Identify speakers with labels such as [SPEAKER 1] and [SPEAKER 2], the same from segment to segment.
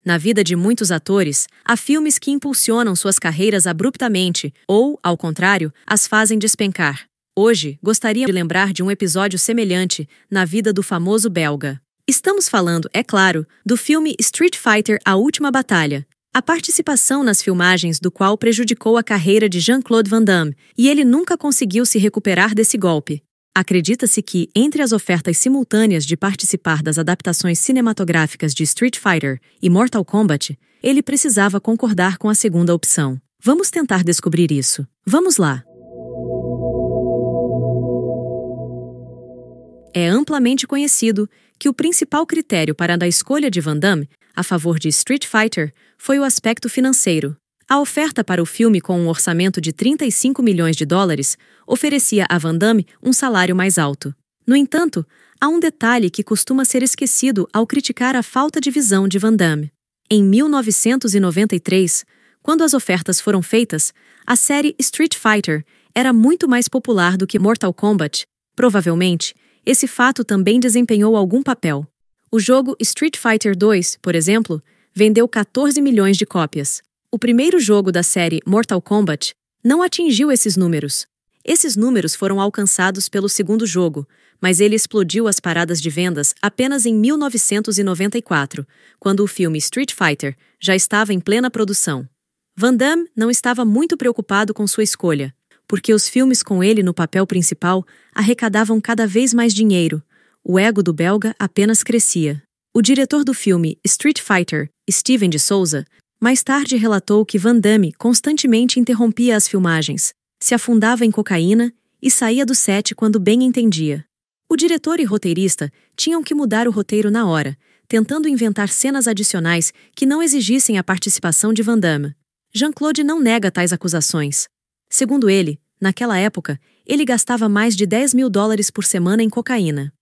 [SPEAKER 1] Na vida de muitos atores, há filmes que impulsionam suas carreiras abruptamente ou, ao contrário, as fazem despencar. Hoje, gostaria de lembrar de um episódio semelhante na vida do famoso belga. Estamos falando, é claro, do filme Street Fighter: A Última Batalha. A participação nas filmagens do qual prejudicou a carreira de Jean-Claude Van Damme, e ele nunca conseguiu se recuperar desse golpe. Acredita-se que, entre as ofertas simultâneas de participar das adaptações cinematográficas de Street Fighter e Mortal Kombat, ele precisava concordar com a segunda opção. Vamos tentar descobrir isso. Vamos lá! É amplamente conhecido que o principal critério para a escolha de Van Damme a favor de Street Fighter foi o aspecto financeiro. A oferta para o filme com um orçamento de 35 milhões de dólares oferecia a Van Damme um salário mais alto. No entanto, há um detalhe que costuma ser esquecido ao criticar a falta de visão de Van Damme. Em 1993, quando as ofertas foram feitas, a série Street Fighter era muito mais popular do que Mortal Kombat. Provavelmente, esse fato também desempenhou algum papel. O jogo Street Fighter 2, por exemplo, vendeu 14 milhões de cópias. O primeiro jogo da série Mortal Kombat não atingiu esses números. Esses números foram alcançados pelo segundo jogo, mas ele explodiu as paradas de vendas apenas em 1994, quando o filme Street Fighter já estava em plena produção. Van Damme não estava muito preocupado com sua escolha, porque os filmes com ele no papel principal arrecadavam cada vez mais dinheiro. O ego do belga apenas crescia. O diretor do filme Street Fighter, Steven de Souza, mais tarde relatou que Van Damme constantemente interrompia as filmagens, se afundava em cocaína e saía do set quando bem entendia. O diretor e roteirista tinham que mudar o roteiro na hora, tentando inventar cenas adicionais que não exigissem a participação de Van Damme. Jean-Claude não nega tais acusações. Segundo ele, naquela época, ele gastava mais de 10 mil dólares por semana em cocaína.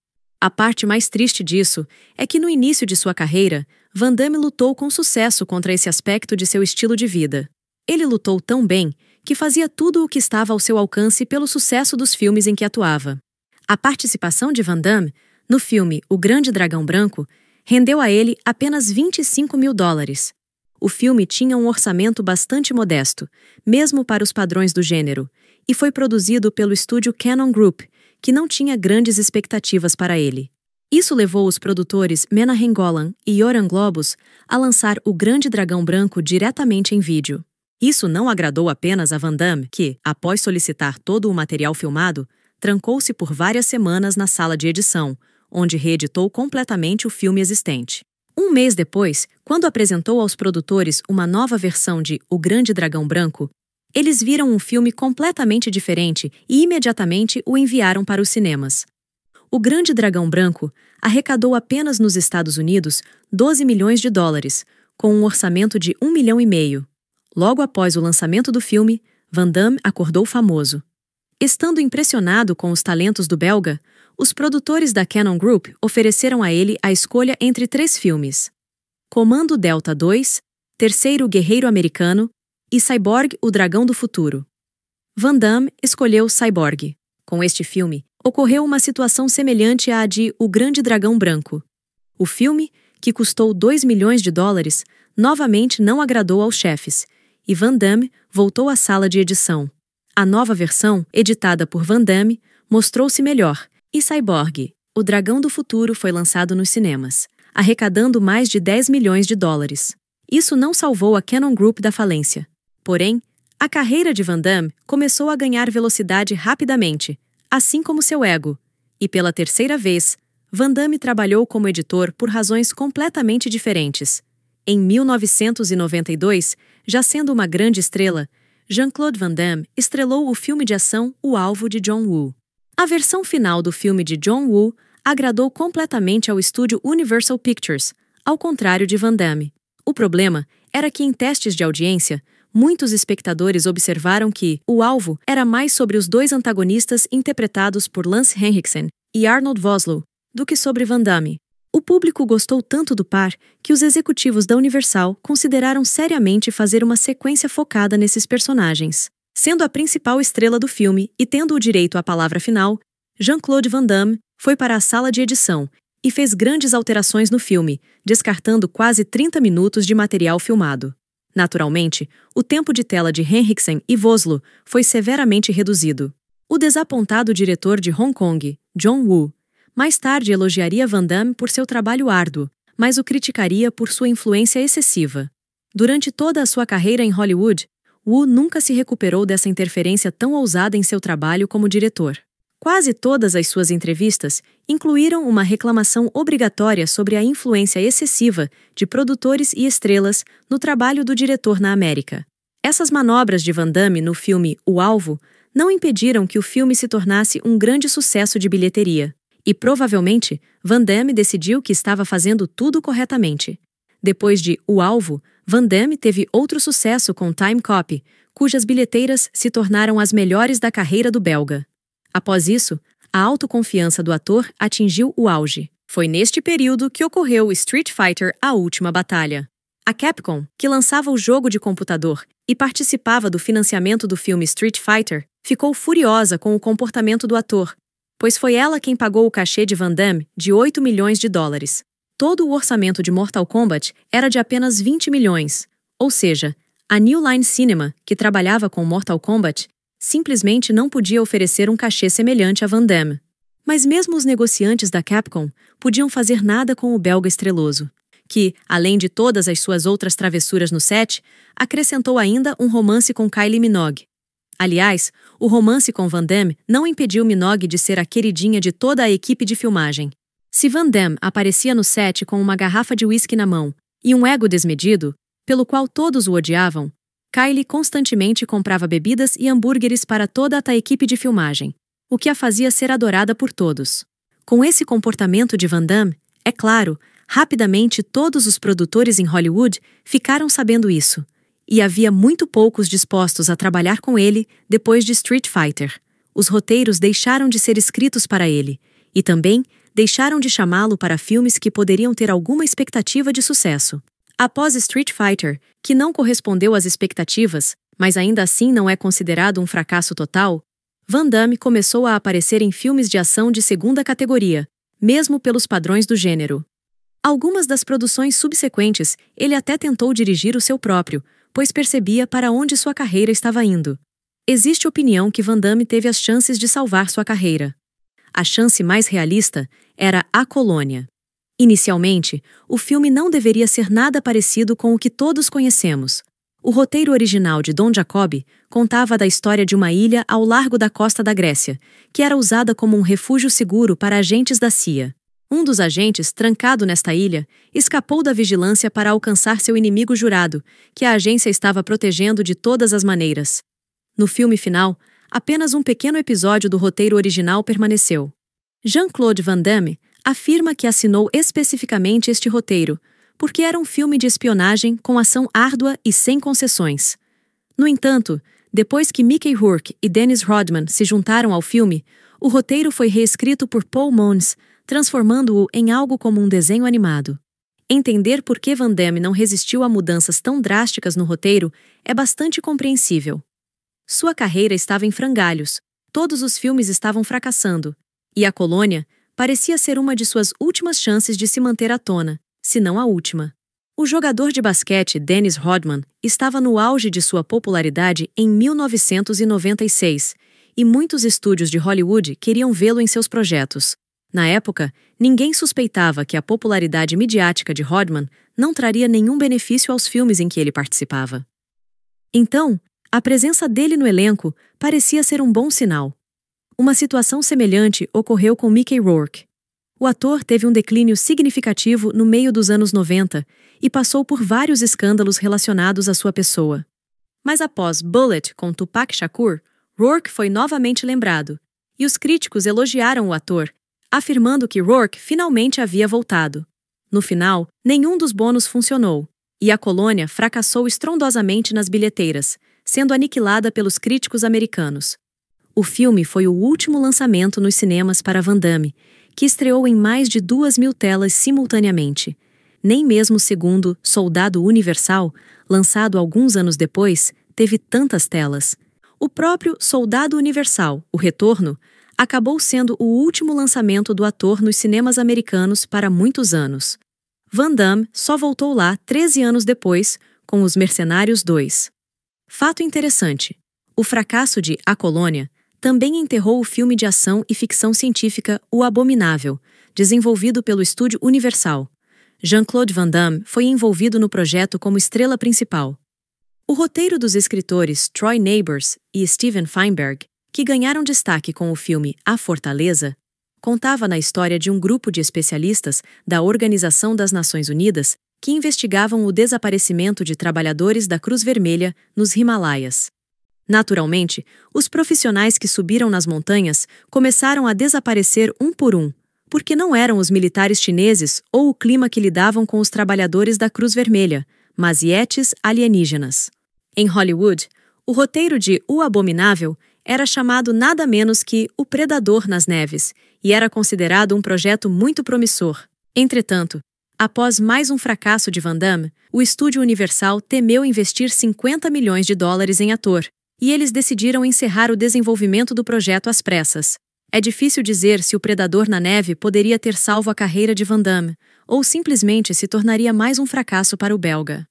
[SPEAKER 1] A parte mais triste disso é que no início de sua carreira, Van Damme lutou com sucesso contra esse aspecto de seu estilo de vida. Ele lutou tão bem que fazia tudo o que estava ao seu alcance pelo sucesso dos filmes em que atuava. A participação de Van Damme no filme O Grande Dragão Branco rendeu a ele apenas 25 mil dólares. O filme tinha um orçamento bastante modesto, mesmo para os padrões do gênero, e foi produzido pelo estúdio Cannon Group, que não tinha grandes expectativas para ele. Isso levou os produtores Menahem Golan e Yoram Globus a lançar O Grande Dragão Branco diretamente em vídeo. Isso não agradou apenas a Van Damme, que, após solicitar todo o material filmado, trancou-se por várias semanas na sala de edição, onde reeditou completamente o filme existente. Um mês depois, quando apresentou aos produtores uma nova versão de O Grande Dragão Branco, eles viram um filme completamente diferente e imediatamente o enviaram para os cinemas. O Grande Dragão Branco arrecadou apenas nos Estados Unidos 12 milhões de dólares, com um orçamento de 1,5 milhão. Logo após o lançamento do filme, Van Damme acordou famoso. Estando impressionado com os talentos do belga, os produtores da Cannon Group ofereceram a ele a escolha entre 3 filmes: Comando Delta 2, Terceiro Guerreiro Americano e Cyborg, o Dragão do Futuro. Van Damme escolheu Cyborg. Com este filme, ocorreu uma situação semelhante à de O Grande Dragão Branco. O filme, que custou 2 milhões de dólares, novamente não agradou aos chefes, e Van Damme voltou à sala de edição. A nova versão, editada por Van Damme, mostrou-se melhor, e Cyborg, o Dragão do Futuro, foi lançado nos cinemas, arrecadando mais de 10 milhões de dólares. Isso não salvou a Cannon Group da falência. Porém, a carreira de Van Damme começou a ganhar velocidade rapidamente, assim como seu ego. E pela terceira vez, Van Damme trabalhou como editor por razões completamente diferentes. Em 1992, já sendo uma grande estrela, Jean-Claude Van Damme estrelou o filme de ação O Alvo de John Woo. A versão final do filme de John Woo agradou completamente ao estúdio Universal Pictures, ao contrário de Van Damme. O problema era que em testes de audiência, muitos espectadores observaram que O Alvo era mais sobre os 2 antagonistas interpretados por Lance Henriksen e Arnold Vosloo do que sobre Van Damme. O público gostou tanto do par que os executivos da Universal consideraram seriamente fazer uma sequência focada nesses personagens. Sendo a principal estrela do filme e tendo o direito à palavra final, Jean-Claude Van Damme foi para a sala de edição e fez grandes alterações no filme, descartando quase 30 minutos de material filmado. Naturalmente, o tempo de tela de Henriksen e Vosloo foi severamente reduzido. O desapontado diretor de Hong Kong, John Woo, mais tarde elogiaria Van Damme por seu trabalho árduo, mas o criticaria por sua influência excessiva. Durante toda a sua carreira em Hollywood, Woo nunca se recuperou dessa interferência tão ousada em seu trabalho como diretor. Quase todas as suas entrevistas incluíram uma reclamação obrigatória sobre a influência excessiva de produtores e estrelas no trabalho do diretor na América. Essas manobras de Van Damme no filme O Alvo não impediram que o filme se tornasse um grande sucesso de bilheteria. E provavelmente, Van Damme decidiu que estava fazendo tudo corretamente. Depois de O Alvo, Van Damme teve outro sucesso com Time Cop, cujas bilheteiras se tornaram as melhores da carreira do belga. Após isso, a autoconfiança do ator atingiu o auge. Foi neste período que ocorreu Street Fighter: A Última Batalha. A Capcom, que lançava o jogo de computador e participava do financiamento do filme Street Fighter, ficou furiosa com o comportamento do ator, pois foi ela quem pagou o cachê de Van Damme de 8 milhões de dólares. Todo o orçamento de Mortal Kombat era de apenas 20 milhões, ou seja, a New Line Cinema, que trabalhava com Mortal Kombat, simplesmente não podia oferecer um cachê semelhante a Van Damme. Mas mesmo os negociantes da Capcom podiam fazer nada com o belga estreloso, que, além de todas as suas outras travessuras no set, acrescentou ainda um romance com Kylie Minogue. Aliás, o romance com Van Damme não impediu Minogue de ser a queridinha de toda a equipe de filmagem. Se Van Damme aparecia no set com uma garrafa de uísque na mão e um ego desmedido, pelo qual todos o odiavam, Kylie constantemente comprava bebidas e hambúrgueres para toda a equipe de filmagem, o que a fazia ser adorada por todos. Com esse comportamento de Van Damme, é claro, rapidamente todos os produtores em Hollywood ficaram sabendo isso, e havia muito poucos dispostos a trabalhar com ele depois de Street Fighter. Os roteiros deixaram de ser escritos para ele, e também deixaram de chamá-lo para filmes que poderiam ter alguma expectativa de sucesso. Após Street Fighter, que não correspondeu às expectativas, mas ainda assim não é considerado um fracasso total, Van Damme começou a aparecer em filmes de ação de segunda categoria, mesmo pelos padrões do gênero. Algumas das produções subsequentes ele até tentou dirigir o seu próprio, pois percebia para onde sua carreira estava indo. Existe opinião que Van Damme teve as chances de salvar sua carreira. A chance mais realista era A Colônia. Inicialmente, o filme não deveria ser nada parecido com o que todos conhecemos. O roteiro original de Don Jacoby contava da história de uma ilha ao largo da costa da Grécia, que era usada como um refúgio seguro para agentes da CIA. Um dos agentes, trancado nesta ilha, escapou da vigilância para alcançar seu inimigo jurado, que a agência estava protegendo de todas as maneiras. No filme final, apenas um pequeno episódio do roteiro original permaneceu. Jean-Claude Van Damme afirma que assinou especificamente este roteiro, porque era um filme de espionagem com ação árdua e sem concessões. No entanto, depois que Mickey Rourke e Dennis Rodman se juntaram ao filme, o roteiro foi reescrito por Paul Mons, transformando-o em algo como um desenho animado. Entender por que Van Damme não resistiu a mudanças tão drásticas no roteiro é bastante compreensível. Sua carreira estava em frangalhos, todos os filmes estavam fracassando, e A Colônia parecia ser uma de suas últimas chances de se manter à tona, se não a última. O jogador de basquete Dennis Rodman estava no auge de sua popularidade em 1996, e muitos estúdios de Hollywood queriam vê-lo em seus projetos. Na época, ninguém suspeitava que a popularidade midiática de Rodman não traria nenhum benefício aos filmes em que ele participava. Então, a presença dele no elenco parecia ser um bom sinal. Uma situação semelhante ocorreu com Mickey Rourke. O ator teve um declínio significativo no meio dos anos 90 e passou por vários escândalos relacionados à sua pessoa. Mas após Bullet com Tupac Shakur, Rourke foi novamente lembrado, e os críticos elogiaram o ator, afirmando que Rourke finalmente havia voltado. No final, nenhum dos bônus funcionou, e A Colônia fracassou estrondosamente nas bilheteiras, sendo aniquilada pelos críticos americanos. O filme foi o último lançamento nos cinemas para Van Damme, que estreou em mais de 2.000 telas simultaneamente. Nem mesmo o segundo Soldado Universal, lançado alguns anos depois, teve tantas telas. O próprio Soldado Universal, O Retorno, acabou sendo o último lançamento do ator nos cinemas americanos para muitos anos. Van Damme só voltou lá 13 anos depois, com Os Mercenários 2. Fato interessante: o fracasso de A Colônia também enterrou o filme de ação e ficção científica O Abominável, desenvolvido pelo estúdio Universal. Jean-Claude Van Damme foi envolvido no projeto como estrela principal. O roteiro dos escritores Troy Neighbors e Steven Feinberg, que ganharam destaque com o filme A Fortaleza, contava na história de um grupo de especialistas da Organização das Nações Unidas que investigavam o desaparecimento de trabalhadores da Cruz Vermelha nos Himalaias. Naturalmente, os profissionais que subiram nas montanhas começaram a desaparecer um por um, porque não eram os militares chineses ou o clima que lidavam com os trabalhadores da Cruz Vermelha, mas ietes alienígenas. Em Hollywood, o roteiro de O Abominável era chamado nada menos que O Predador nas Neves e era considerado um projeto muito promissor. Entretanto, após mais um fracasso de Van Damme, o estúdio Universal temeu investir 50 milhões de dólares em ator, e eles decidiram encerrar o desenvolvimento do projeto às pressas. É difícil dizer se O Predador na Neve poderia ter salvo a carreira de Van Damme, ou simplesmente se tornaria mais um fracasso para o belga.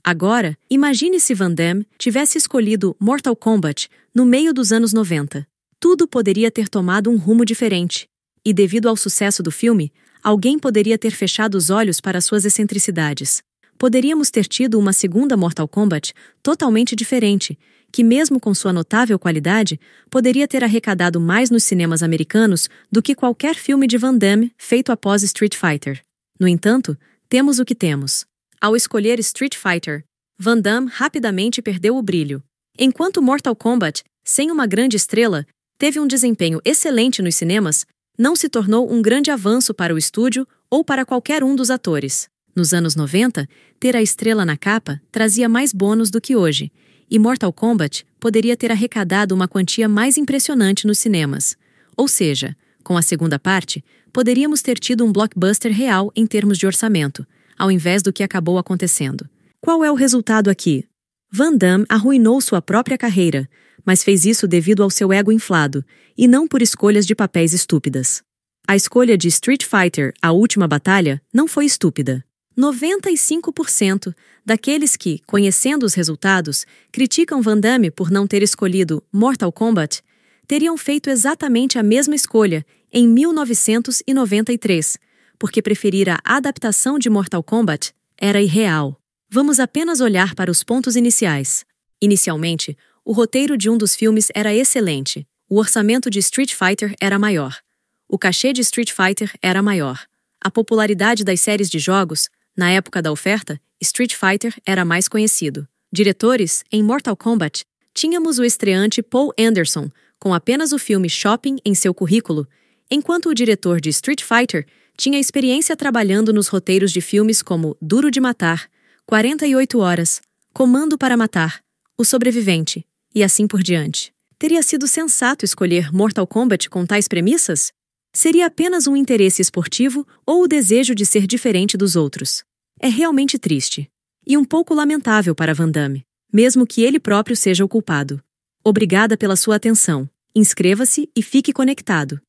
[SPEAKER 1] Agora, imagine se Van Damme tivesse escolhido Mortal Kombat no meio dos anos 90. Tudo poderia ter tomado um rumo diferente. E devido ao sucesso do filme, alguém poderia ter fechado os olhos para suas excentricidades. Poderíamos ter tido uma segunda Mortal Kombat totalmente diferente, que mesmo com sua notável qualidade, poderia ter arrecadado mais nos cinemas americanos do que qualquer filme de Van Damme feito após Street Fighter. No entanto, temos o que temos. Ao escolher Street Fighter, Van Damme rapidamente perdeu o brilho. Enquanto Mortal Kombat, sem uma grande estrela, teve um desempenho excelente nos cinemas, não se tornou um grande avanço para o estúdio ou para qualquer um dos atores. Nos anos 90, ter a estrela na capa trazia mais bônus do que hoje, e Mortal Kombat poderia ter arrecadado uma quantia mais impressionante nos cinemas. Ou seja, com a segunda parte, poderíamos ter tido um blockbuster real em termos de orçamento, ao invés do que acabou acontecendo. Qual é o resultado aqui? Van Damme arruinou sua própria carreira, mas fez isso devido ao seu ego inflado, e não por escolhas de papéis estúpidas. A escolha de Street Fighter, A Última Batalha, não foi estúpida. 95% daqueles que, conhecendo os resultados, criticam Van Damme por não ter escolhido Mortal Kombat, teriam feito exatamente a mesma escolha em 1993, porque preferir a adaptação de Mortal Kombat era irreal. Vamos apenas olhar para os pontos iniciais. Inicialmente, o roteiro de um dos filmes era excelente, o orçamento de Street Fighter era maior, o cachê de Street Fighter era maior, a popularidade das séries de jogos. Na época da oferta, Street Fighter era mais conhecido. Diretores, em Mortal Kombat, tínhamos o estreante Paul Anderson, com apenas o filme Shopping em seu currículo, enquanto o diretor de Street Fighter tinha experiência trabalhando nos roteiros de filmes como Duro de Matar, 48 Horas, Comando para Matar, O Sobrevivente, e assim por diante. Teria sido sensato escolher Mortal Kombat com tais premissas? Seria apenas um interesse esportivo ou o desejo de ser diferente dos outros? É realmente triste. E um pouco lamentável para Van Damme, mesmo que ele próprio seja o culpado. Obrigada pela sua atenção. Inscreva-se e fique conectado.